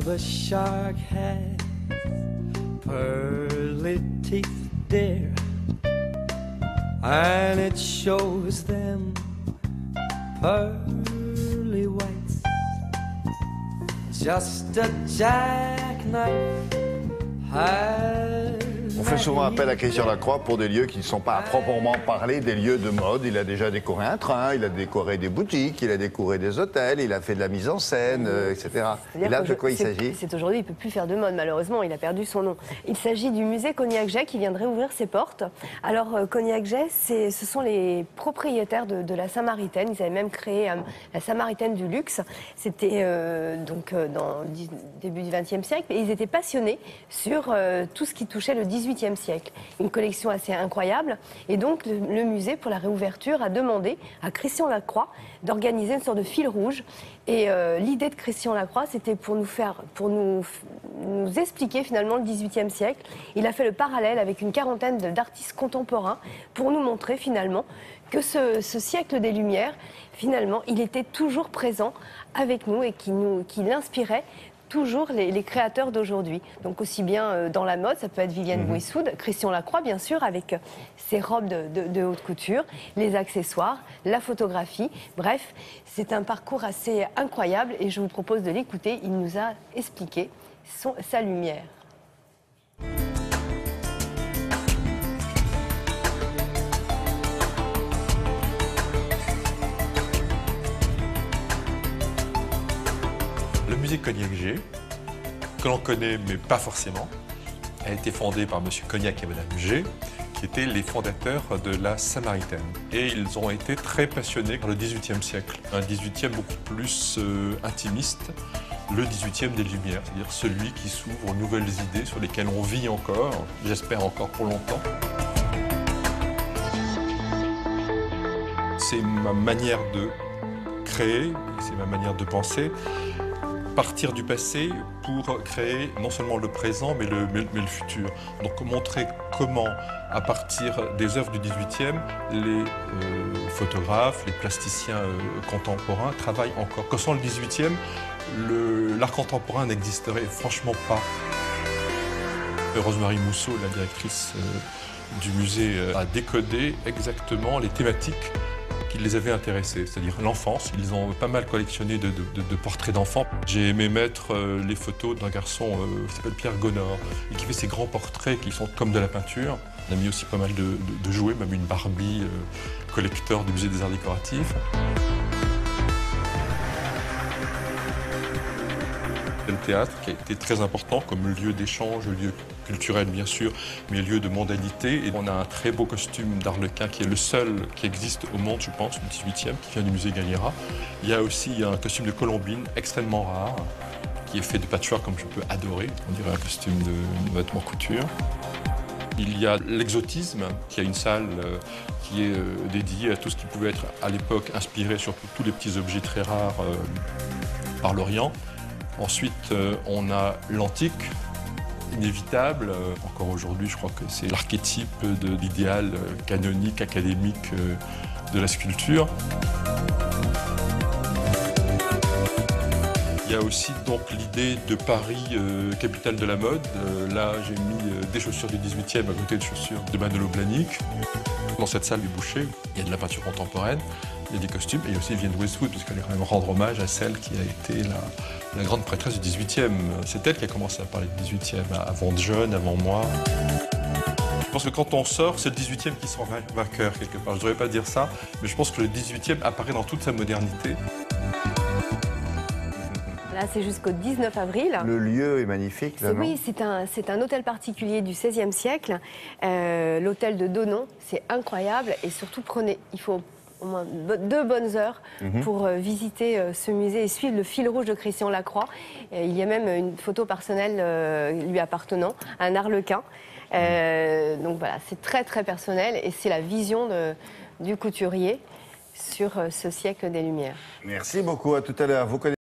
the shark has pearly teeth, dear, and it shows them pearly whites. Just a jackknife. On fait souvent appel à Christian Lacroix pour des lieux qui ne sont pas à proprement parler des lieux de mode. Il a déjà décoré un train, il a décoré des boutiques, il a décoré des hôtels, il a fait de la mise en scène, etc. Et là, de quoi il s'agit? C'est aujourd'hui, il ne peut plus faire de mode, malheureusement, il a perdu son nom. Il s'agit du musée Cognac-Jay qui viendrait ouvrir ses portes. Alors, Cognac-Jay, ce sont les propriétaires de la Samaritaine. Ils avaient même créé la Samaritaine du luxe. C'était dans le début du XXe siècle. Et ils étaient passionnés sur tout ce qui touchait le XVIIIe siècle. Une collection assez incroyable. Et donc, le musée, pour la réouverture, a demandé à Christian Lacroix d'organiser une sorte de fil rouge. Et l'idée de Christian Lacroix, c'était pour nous expliquer finalement le XVIIIe siècle. Il a fait le parallèle avec une quarantaine d'artistes contemporains pour nous montrer finalement que ce siècle des Lumières, finalement, il était toujours présent avec nous et qui inspirait toujours les créateurs d'aujourd'hui. Donc aussi bien dans la mode, ça peut être Vivienne Westwood, Christian Lacroix bien sûr, avec ses robes de haute couture, les accessoires, la photographie. Bref, c'est un parcours assez incroyable et je vous propose de l'écouter. Il nous a expliqué sa lumière. Le musée Cognac-Jay, que l'on connaît mais pas forcément, a été fondé par M. Cognac et Mme Jay, qui étaient les fondateurs de la Samaritaine. Et ils ont été très passionnés par le XVIIIe siècle, un XVIIIe beaucoup plus intimiste, le XVIIIe des Lumières, c'est-à-dire celui qui s'ouvre aux nouvelles idées sur lesquelles on vit encore, j'espère encore pour longtemps. C'est ma manière de créer, c'est ma manière de penser. Partir du passé pour créer non seulement le présent, mais le futur. Donc montrer comment, à partir des œuvres du XVIIIe, les photographes, les plasticiens contemporains travaillent encore. Que sans le XVIIIe, l'art contemporain n'existerait franchement pas. Rosemary Mousseau, la directrice du musée, a décodé exactement les thématiques qui les avaient intéressés, c'est-à-dire l'enfance. Ils ont pas mal collectionné de portraits d'enfants. J'ai aimé mettre les photos d'un garçon qui s'appelle Pierre Gonor et qui fait ces grands portraits qui sont comme de la peinture. On a mis aussi pas mal de jouets, même une Barbie collector du musée des arts décoratifs. Le théâtre qui a été très important comme lieu d'échange, lieu culturel bien sûr, mais lieu de mondanité. Et on a un très beau costume d'Arlequin qui est le seul qui existe au monde, je pense, du 18e, qui vient du musée Galliera. Il y a aussi un costume de Colombine extrêmement rare, qui est fait de patchwork comme je peux adorer. On dirait un costume de vêtements couture. Il y a l'exotisme, qui a une salle qui est dédiée à tout ce qui pouvait être à l'époque inspiré sur tous les petits objets très rares par l'Orient. Ensuite, on a l'antique, inévitable. Encore aujourd'hui, je crois que c'est l'archétype de l'idéal canonique, académique de la sculpture. Il y a aussi donc l'idée de Paris, capitale de la mode. Là, j'ai mis des chaussures du 18e à côté de chaussures de Manolo Blahnik. Dans cette salle du Boucher, il y a de la peinture contemporaine, il y a des costumes, et il y a aussi Vivienne Westwood, parce qu'elle est quand même rendre hommage à celle qui a été la grande prêtresse du 18e. C'est elle qui a commencé à parler du 18e, avant John, avant moi. Je pense que quand on sort, c'est le 18e qui sort vainqueur, quelque part. Je ne devrais pas dire ça, mais je pense que le 18e apparaît dans toute sa modernité. Là, c'est jusqu'au 19 avril. Le lieu est magnifique, là, non? Oui, c'est un hôtel particulier du XVIe siècle. L'hôtel de Donon, c'est incroyable. Et surtout, il faut au moins 2 bonnes heures pour visiter ce musée et suivre le fil rouge de Christian Lacroix. Il y a même une photo personnelle lui appartenant, un arlequin. Donc voilà, c'est très très personnel et c'est la vision du couturier sur ce siècle des Lumières. Merci beaucoup, à tout à l'heure.